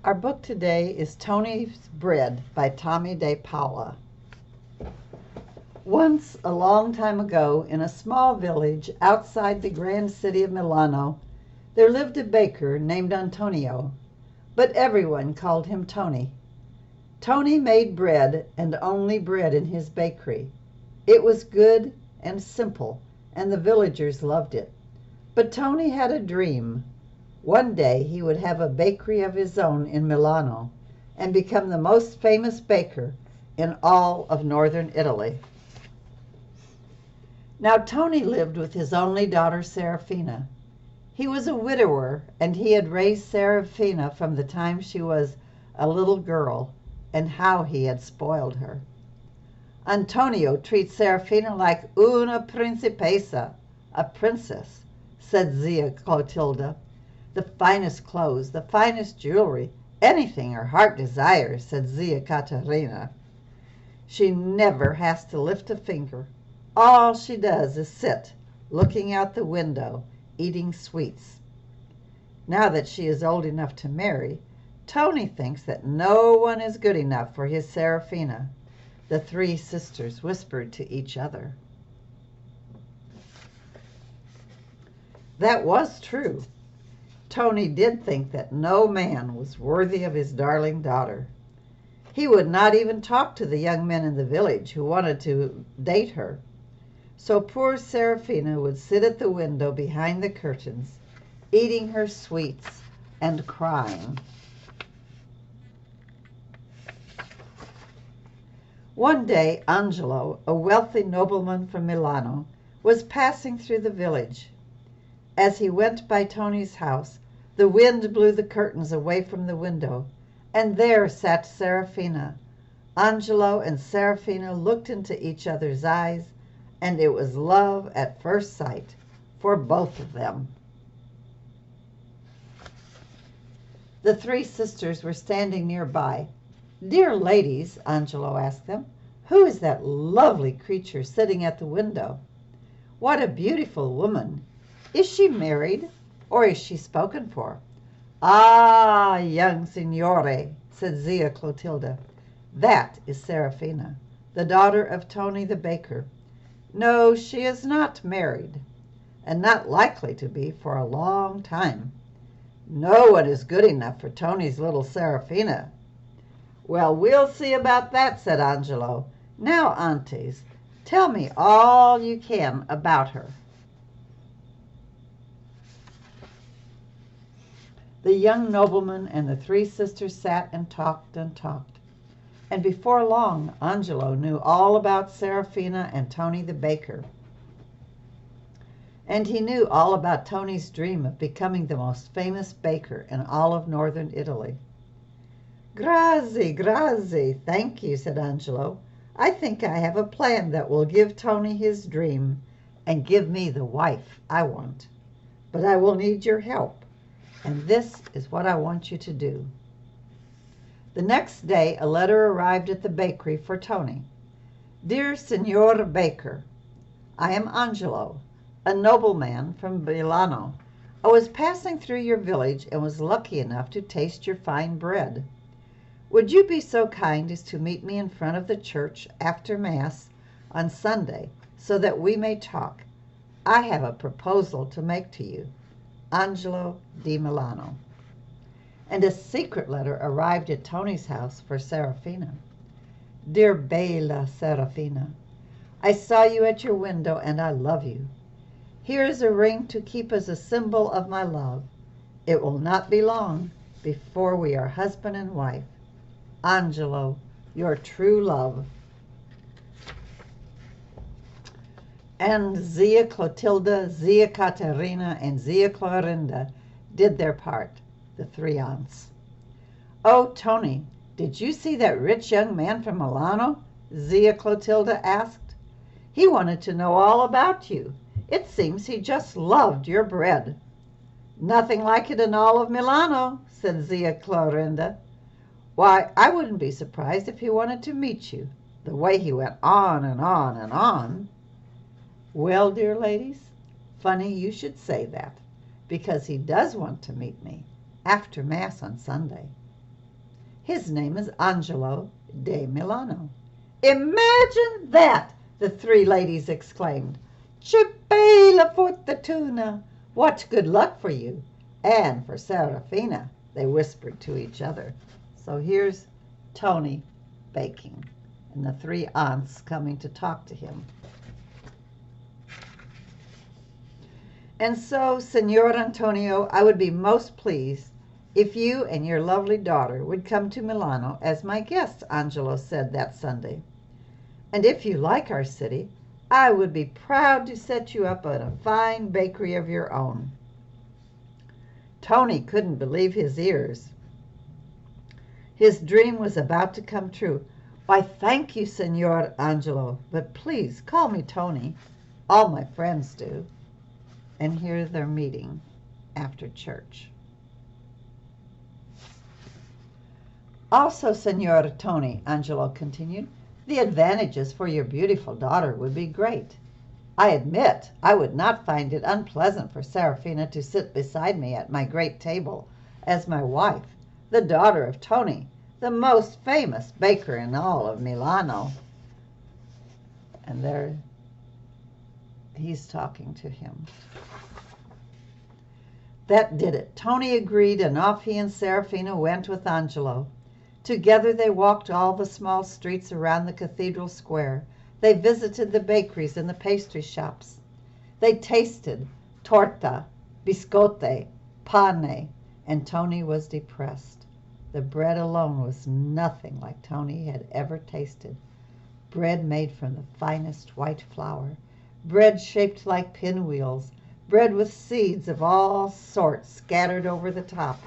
Our book today is Tomie's Bread by Tomie de Paola. Once, a long time ago, in a small village outside the grand city of Milano, there lived a baker named Antonio, but everyone called him Tony. Tony made bread, and only bread, in his bakery. It was good and simple, and the villagers loved it. But Tony had a dream. One day he would have a bakery of his own in Milano and become the most famous baker in all of northern Italy. Now Tony lived with his only daughter Serafina. He was a widower, and he had raised Serafina from the time she was a little girl, and how he had spoiled her. Antonio treats Serafina like una principessa, a princess, said Zia Clotilda. The finest clothes, the finest jewelry, anything her heart desires, said Zia Caterina. She never has to lift a finger. All she does is sit, looking out the window, eating sweets. Now that she is old enough to marry, Tony thinks that no one is good enough for his Serafina. The three sisters whispered to each other. That was true. Tony did think that no man was worthy of his darling daughter. He would not even talk to the young men in the village who wanted to date her. So poor Serafina would sit at the window behind the curtains, eating her sweets and crying. One day, Angelo, a wealthy nobleman from Milano, was passing through the village. As he went by Tony's house, the wind blew the curtains away from the window, and there sat Serafina. Angelo and Serafina looked into each other's eyes, and it was love at first sight for both of them. The three sisters were standing nearby. "Dear ladies," Angelo asked them, "who is that lovely creature sitting at the window? What a beautiful woman! Is she married, or is she spoken for?" "Ah, young signore," said Zia Clotilda, "that is Serafina, the daughter of Tony the baker. No, she is not married, and not likely to be for a long time. No one is good enough for Tony's little Serafina." "Well, we'll see about that," said Angelo. "Now, aunties, tell me all you can about her." The young nobleman and the three sisters sat and talked, and before long Angelo knew all about Serafina and Tony the baker. And he knew all about Tony's dream of becoming the most famous baker in all of northern Italy. Grazie, thank you," said Angelo. "I think I have a plan that will give Tony his dream and give me the wife I want. But I will need your help, and this is what I want you to do." The next day a letter arrived at the bakery for Tony. "Dear Signor Baker, I am Angelo, a nobleman from Milano. I was passing through your village and was lucky enough to taste your fine bread. Would you be so kind as to meet me in front of the church after Mass on Sunday so that we may talk? I have a proposal to make to you. Angelo di Milano." And a secret letter arrived at Tony's house for Serafina. "Dear bella Serafina, I saw you at your window and I love you. Here is a ring to keep as a symbol of my love. It will not be long before we are husband and wife. Angelo, your true love." And Zia Clotilda, Zia Caterina, and Zia Clorinda did their part, the three aunts. "Oh, Tony, did you see that rich young man from Milano?" Zia Clotilda asked. "He wanted to know all about you. It seems he just loved your bread." "Nothing like it in all of Milano," said Zia Clorinda. "Why, I wouldn't be surprised if he wanted to meet you, the way he went on and on and on." "Well, dear ladies, funny you should say that, because he does want to meet me, after Mass on Sunday. His name is Angelo de Milano." "Imagine that!" the three ladies exclaimed. "Che bella fortuna! What good luck for you!" And for Serafina, they whispered to each other. So here's Tony baking, and the three aunts coming to talk to him. "And so, Signor Antonio, I would be most pleased if you and your lovely daughter would come to Milano as my guests," Angelo said that Sunday. "And if you like our city, I would be proud to set you up in a fine bakery of your own." Tony couldn't believe his ears. His dream was about to come true. "Why, thank you, Signor Angelo, but please call me Tony. All my friends do." And here they're meeting after church. "Also, Signor Tony," Angelo continued, "the advantages for your beautiful daughter would be great. I admit I would not find it unpleasant for Serafina to sit beside me at my great table as my wife, the daughter of Tony, the most famous baker in all of Milano." And there he's talking to him. That did it. Tony agreed, and off he and Serafina went with Angelo. Together they walked all the small streets around the cathedral square. They visited the bakeries and the pastry shops. They tasted torta, biscotte, pane, and Tony was depressed. The bread alone was nothing like Tony had ever tasted. Bread made from the finest white flour, bread shaped like pinwheels, bread with seeds of all sorts scattered over the top.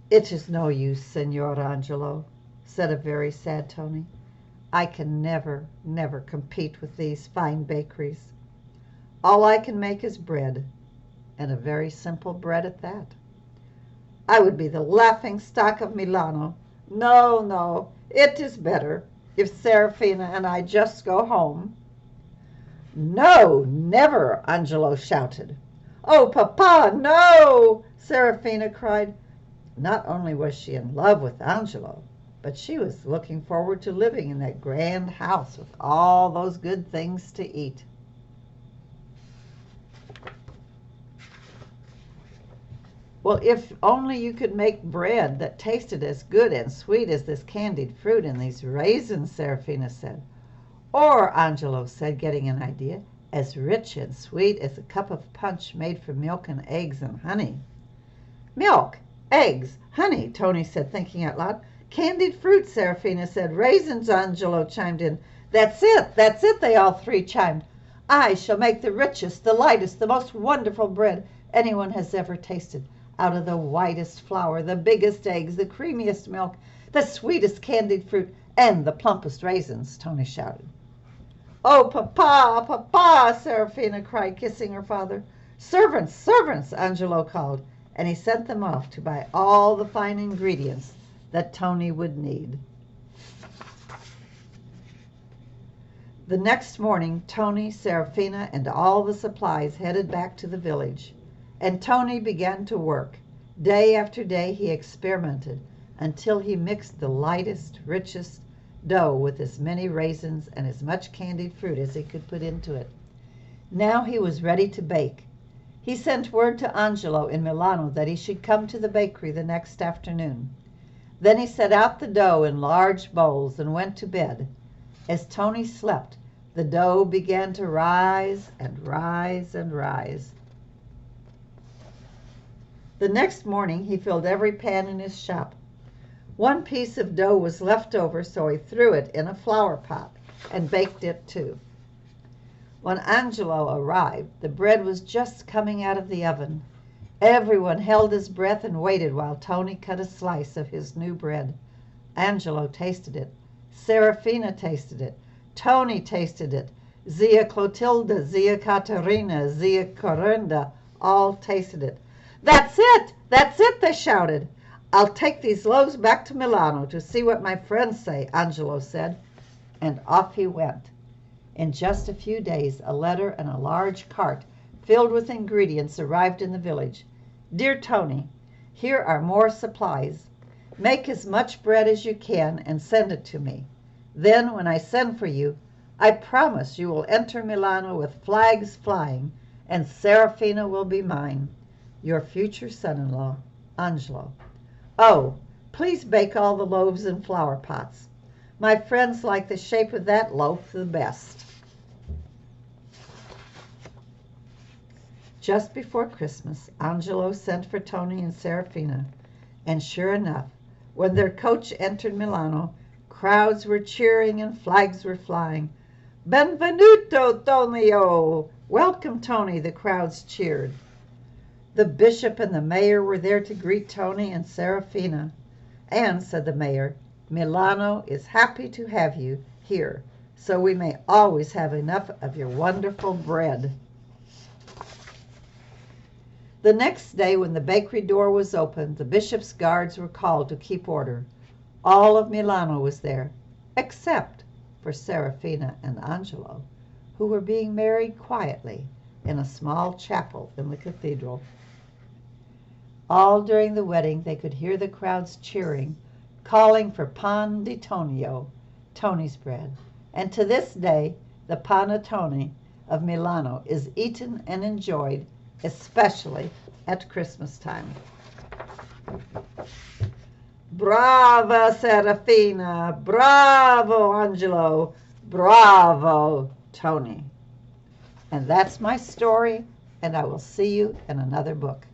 "It is no use, Signor Angelo," said a very sad Tony. "I can never compete with these fine bakeries. All I can make is bread, and a very simple bread at that. I would be the laughing stock of Milano. No, it is better if Serafina and I just go home." "No, never!" Angelo shouted. "Oh, Papa, no!" Serafina cried. Not only was she in love with Angelo, but she was looking forward to living in that grand house with all those good things to eat. "Well, if only you could make bread that tasted as good and sweet as this candied fruit and these raisins," Serafina said. "Or," Angelo said, getting an idea, "as rich and sweet as a cup of punch made from milk and eggs and honey." "Milk, eggs, honey," Tony said, thinking out loud. "Candied fruit," Serafina said. "Raisins," Angelo chimed in. That's it," they all three chimed. "I shall make the richest, the lightest, the most wonderful bread anyone has ever tasted, out of the whitest flour, the biggest eggs, the creamiest milk, the sweetest candied fruit, and the plumpest raisins," Tony shouted. "Oh, Papa, Papa!" Serafina cried, kissing her father. "Servants, servants!" Angelo called, and he sent them off to buy all the fine ingredients that Tony would need. The next morning, Tony, Serafina, and all the supplies headed back to the village, and Tony began to work. Day after day he experimented until he mixed the lightest, richest dough with as many raisins and as much candied fruit as he could put into it. Now he was ready to bake. He sent word to Angelo in Milano that he should come to the bakery the next afternoon. Then he set out the dough in large bowls and went to bed. As Tony slept, the dough began to rise and rise and rise. The next morning he filled every pan in his shop. One piece of dough was left over, so he threw it in a flower pot and baked it too. When Angelo arrived, the bread was just coming out of the oven. Everyone held his breath and waited while Tony cut a slice of his new bread. Angelo tasted it. Serafina tasted it. Tony tasted it. Zia Clotilda, Zia Caterina, Zia Corinda all tasted it. That's it, they shouted. "I'll take these loaves back to Milano to see what my friends say," Angelo said, and off he went. In just a few days, a letter and a large cart filled with ingredients arrived in the village. "Dear Tony, Here are more supplies. Make as much bread as you can and send it to me. Then, when I send for you, I promise you will enter Milano with flags flying, and Serafina will be mine. Your future son-in-law, Angelo. Oh, please bake all the loaves in flower pots. My friends like the shape of that loaf the best. Just before Christmas, Angelo sent for Tony and Serafina, and sure enough, when their coach entered Milano, crowds were cheering and flags were flying. Benvenuto, Tonio! Welcome, Tony, the crowds cheered. The bishop and the mayor were there to greet Tony and Serafina. And, said the mayor, Milano is happy to have you here, so we may always have enough of your wonderful bread. The next day, when the bakery door was opened, the bishop's guards were called to keep order. All of Milano was there, except for Serafina and Angelo, who were being married quietly in a small chapel in the cathedral. All during the wedding they could hear the crowds cheering, calling for pan di Tonio, Tony's bread, and to this day the panettone of Milano is eaten and enjoyed, especially at Christmas time. Brava, Serafina! Bravo, Angelo! Bravo, Tony! And that's my story, and I will see you in another book.